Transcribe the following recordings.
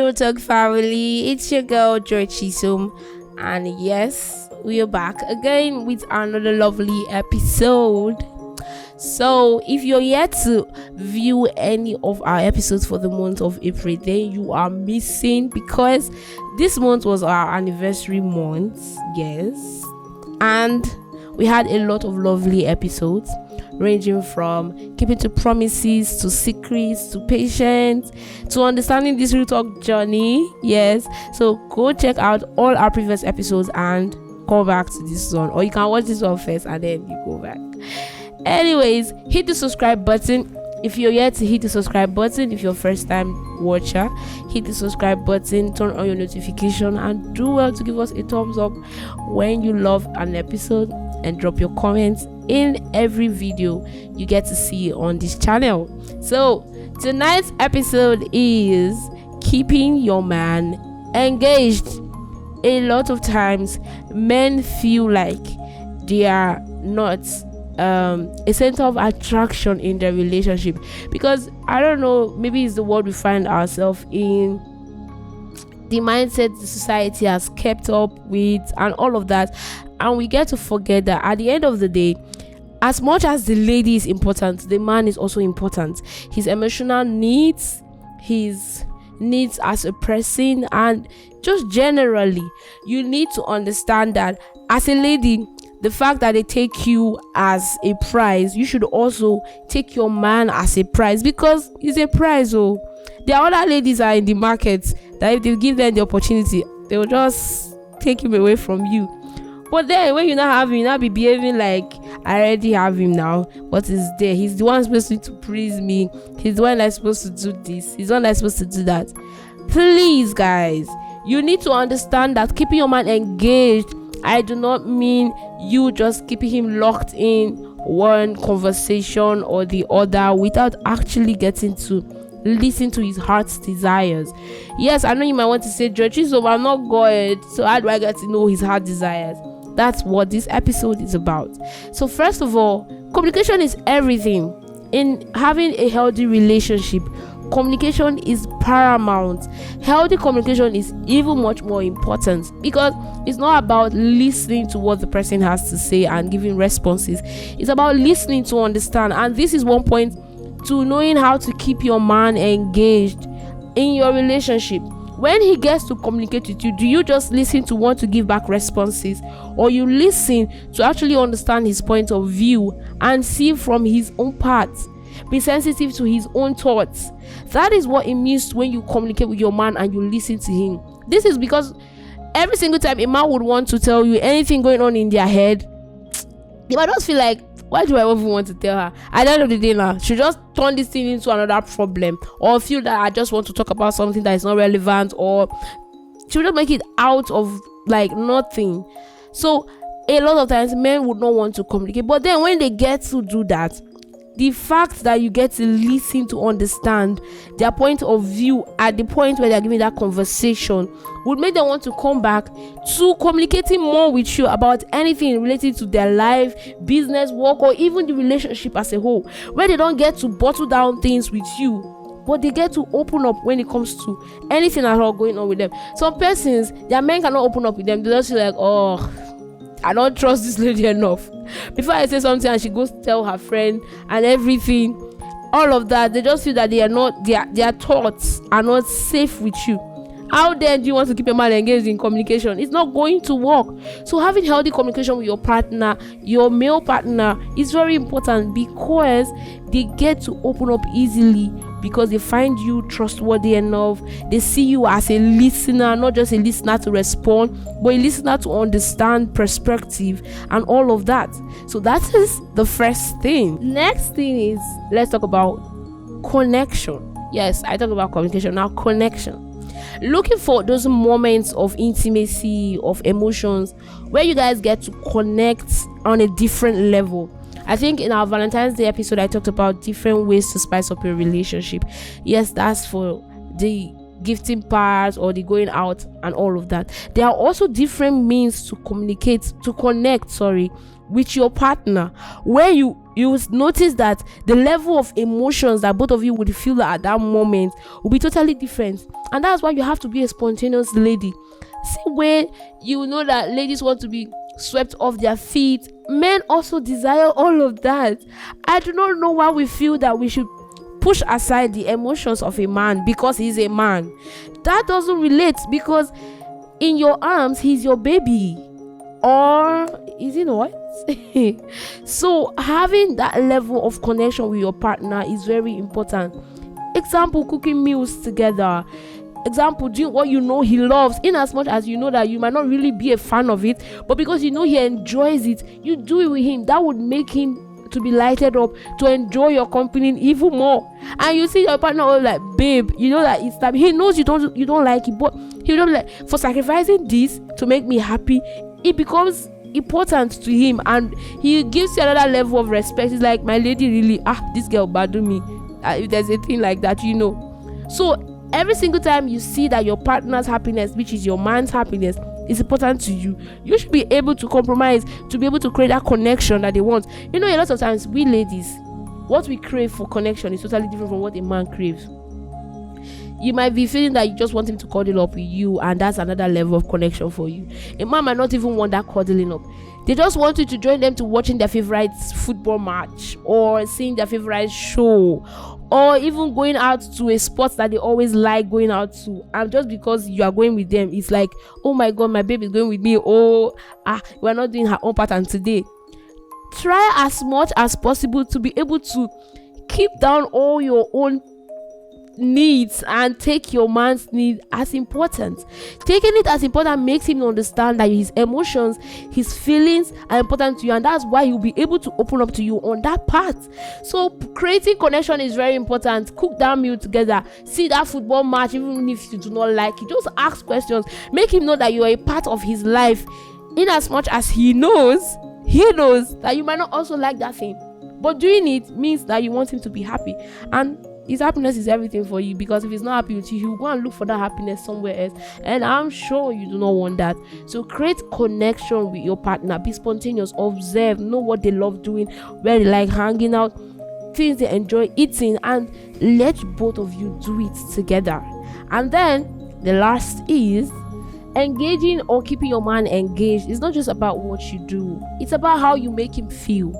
Real Talk family, it's your girl Joy Chisum, and yes, we are back again with another lovely episode. So, if you're yet to view any of our episodes for the month of April, then you are missing because this month was our anniversary month, yes, and we had a lot of lovely episodes ranging from keeping to promises to secrets to patience to understanding this real talk journey. Yes, so go check out all our previous episodes and come back to this one, or you can watch this one first and then you go back. Anyways, hit the subscribe button if you're yet to hit the subscribe button. If you're first time watcher, hit the subscribe button, turn on your notification, and do well to give us a thumbs up when you love an episode, and drop your comments in every video you get to see on this channel. So tonight's episode is keeping your man engaged. A lot of times men feel like they are not a center of attraction in their relationship because, I don't know, maybe it's the world we find ourselves in, the mindset the society has kept up with and all of that, and we get to forget that at the end of the day, as much as the lady is important, the man is also important. His emotional needs, his needs as a person, and just generally, you need to understand that as a lady, the fact that they take you as a prize, you should also take your man as a prize, because he's a prize. Oh, there are other ladies are in the market that if they give them the opportunity, they will just take him away from you. But then when you not have him, you not be behaving like I already have him now. What is there? He's the one supposed to praise me. He's the one that's supposed to do this. He's the one that's supposed to do that. Please, guys, you need to understand that keeping your man engaged, I do not mean you just keeping him locked in one conversation or the other without actually getting to listen to his heart's desires. Yes, I know you might want to say, George, so I'm not God, so how do I get to know his heart desires? That's what this episode is about. So first of all, communication is everything. In having a healthy relationship, communication is paramount. Healthy communication is even much more important because it's not about listening to what the person has to say and giving responses. It's about listening to understand, and this is one point to knowing how to keep your man engaged in your relationship. When he gets to communicate with you, do you just listen to want to give back responses, or you listen to actually understand his point of view and see from his own part? Be sensitive to his own thoughts. That is what it means when you communicate with your man and you listen to him. This is because every single time a man would want to tell you anything going on in their head, they might just feel like, why do I even want to tell her? At the end of the day now, she just turn this thing into another problem, or feel that I just want to talk about something that is not relevant, or she will just make it out of like nothing. So a lot of times men would not want to communicate, but then when they get to do that, the fact that you get to listen to understand their point of view at the point where they're giving that conversation would make them want to come back to communicating more with you about anything related to their life, business, work, or even the relationship as a whole, where they don't get to bottle down things with you, but they get to open up when it comes to anything at all going on with them. Some persons, their men cannot open up with them. They just feel like, oh, I don't trust this lady enough. Before I say something and she goes to tell her friend and everything, all of that, they just feel that they are not, their thoughts are not safe with you. How then do you want to keep a man engaged in communication? It's not going to work. So having healthy communication with your partner, your male partner, is very important because they get to open up easily, because they find you trustworthy enough. They see you as a listener, not just a listener to respond, but a listener to understand perspective and all of that. So that is the first thing. Next thing is, let's talk about connection. Yes, I talk about communication, now connection. Looking for those moments of intimacy, of emotions, where you guys get to connect on a different level. I think in our Valentine's Day episode, I talked about different ways to spice up your relationship. Yes, that's for the gifting part or the going out and all of that. There are also different means to connect with your partner, where you you will notice that the level of emotions that both of you would feel at that moment will be totally different. And that's why you have to be a spontaneous lady. See, when you know that ladies want to be swept off their feet, men also desire all of that. I do not know why we feel that we should push aside the emotions of a man because he's a man. That doesn't relate, because in your arms he's your baby, or is he not? So having that level of connection with your partner is very important. Example, cooking meals together. Example, doing what you know he loves, in as much as you know that you might not really be a fan of it, but because you know he enjoys it, you do it with him. That would make him to be lighted up, to enjoy your company even more. And you see your partner like, babe, you know that it's time. He knows you don't like it, but he don't like, for sacrificing this to make me happy, it becomes important to him, and he gives you another level of respect. It's like, my lady really, this girl badu me. If there's a thing like that, So every single time you see that your partner's happiness, which is your man's happiness, is important to you, you should be able to compromise to be able to create that connection that they want. A lot of times we ladies, what we crave for connection is totally different from what a man craves. You might be feeling that you just want him to cuddle up with you, and that's another level of connection for you. A man might not even want that cuddling up. They just want you to join them to watching their favorite football match, or seeing their favorite show, or even going out to a spot that they always like going out to. And just because you are going with them, it's like, oh my god, my baby is going with me. We're not doing her own pattern today. Try as much as possible to be able to keep down all your own needs and take your man's need as important. Taking it as important makes him understand that his emotions, his feelings are important to you, and that's why he'll be able to open up to you on that part. So creating connection is very important. Cook that meal together, see that football match, even if you do not like it, just ask questions. Make him know that you are a part of his life, in as much as he knows that you might not also like that thing, but doing it means that you want him to be happy, and his happiness is everything for you. Because if he's not happy with you, he'll go and look for that happiness somewhere else, and I'm sure you do not want that. So create connection with your partner. Be spontaneous. Observe. Know what they love doing, where they like hanging out, things they enjoy eating, and let both of you do it together. And then the last is engaging or keeping your man engaged. It's not just about what you do, it's about how you make him feel,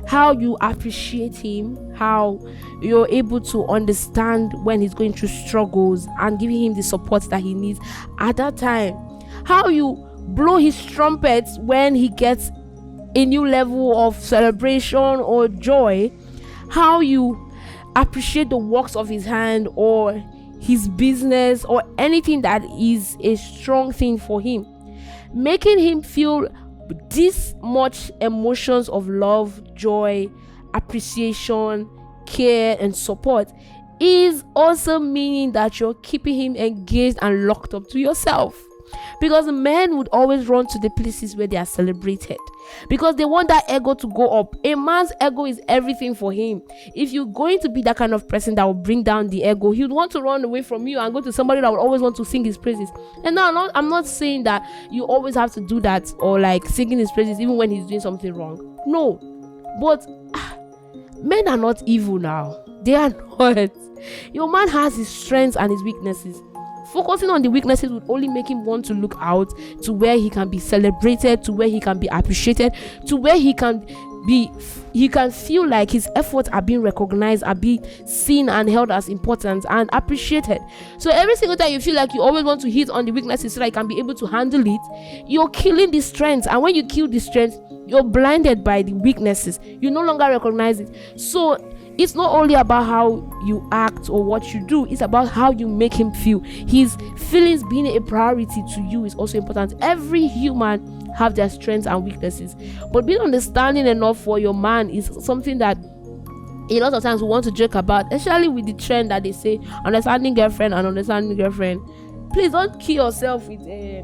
how you appreciate him, how you're able to understand when he's going through struggles and giving him the support that he needs at that time, how you blow his trumpets when he gets a new level of celebration or joy, how you appreciate the works of his hand or his business or anything that is a strong thing for him, making him feel this much emotions of love, joy, appreciation, care, and support is also meaning that you're keeping him engaged and locked up to yourself. Because men would always run to the places where they are celebrated, because they want that ego to go up. A man's ego is everything for him. If you're going to be that kind of person that will bring down the ego, he'd want to run away from you and go to somebody that will always want to sing his praises. And no, I'm not saying that you always have to do that, or like singing his praises even when he's doing something wrong. No, but men are not evil now. They are not. Your man has his strengths and his weaknesses. Focusing on the weaknesses would only make him want to look out to where he can be celebrated, to where he can be appreciated, to where he can feel like his efforts are being recognized, are being seen and held as important and appreciated. So every single time you feel like you always want to hit on the weaknesses so that you can be able to handle it, you're killing the strengths. And when you kill the strengths, you're blinded by the weaknesses. You no longer recognize it. So it's not only about how you act or what you do, it's about how you make him feel. His feelings being a priority to you is also important. Every human have their strengths and weaknesses, but being understanding enough for your man is something that a lot of times we want to joke about, especially with the trend that they say understanding girlfriend and understanding girlfriend. Please don't kill yourself with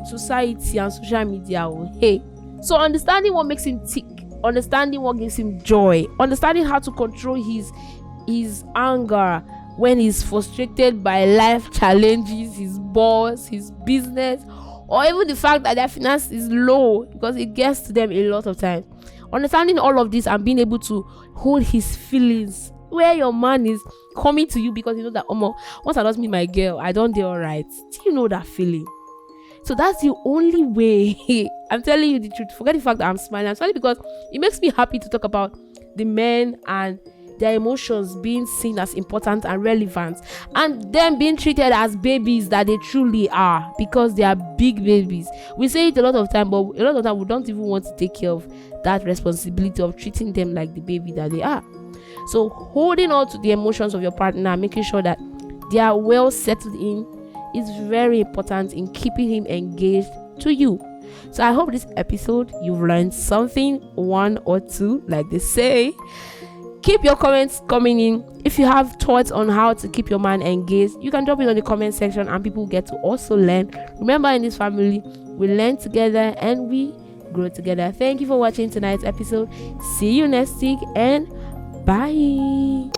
society and social media. Hey, so understanding what makes him tick, understanding what gives him joy, understanding how to control his anger when he's frustrated by life challenges, his boss, his business, or even the fact that their finance is low, because it gets to them a lot of times. Understanding all of this and being able to hold his feelings, where your man is coming to you because you know that once I just meet my girl, I don't do all right. Do you know that feeling? So that's the only way. I'm telling you the truth. Forget the fact that I'm smiling. I'm smiling because it makes me happy to talk about the men and their emotions being seen as important and relevant, and them being treated as babies that they truly are, because they are big babies. We say it a lot of time, but a lot of time we don't even want to take care of that responsibility of treating them like the baby that they are. So holding on to the emotions of your partner, making sure that they are well settled in, is very important in keeping him engaged to you. So I hope this episode you've learned something, one or two, like they say. Keep your comments coming in. If you have thoughts on how to keep your man engaged, you can drop it on the comment section and people get to also learn. Remember, in this family, we learn together and we grow together. Thank you for watching tonight's episode. See you next week and bye.